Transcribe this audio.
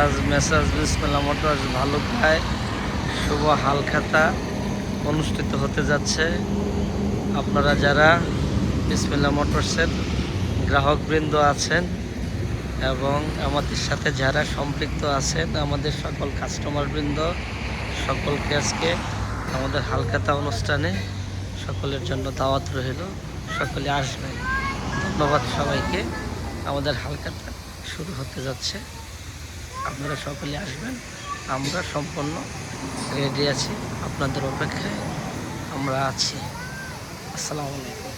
আজ মেসাজ বিসমিল্লাহ মোটরস ভালুকায় শুভ হালখাতা অনুষ্ঠিত হতে যাচ্ছে। আপনারা যারা বিসমিল্লাহ মোটরসের গ্রাহকবৃন্দ আছেন এবং আমাদের সাথে যারা সম্পৃক্ত আছেন, আমাদের সকল কাস্টমারবৃন্দ সকলকে আজকে আমাদের হালখাতা অনুষ্ঠানে সকলের জন্য দাওয়াত রইল। সকলে আসবেন। ধন্যবাদ সবাইকে। আমাদের হালখাতা শুরু হতে যাচ্ছে, আপনারা সকলে আসবেন। আমরা সম্পূর্ণ রেডি আছি, আপনাদের অপেক্ষায় আমরা আছি। আসসালামু আলাইকুম।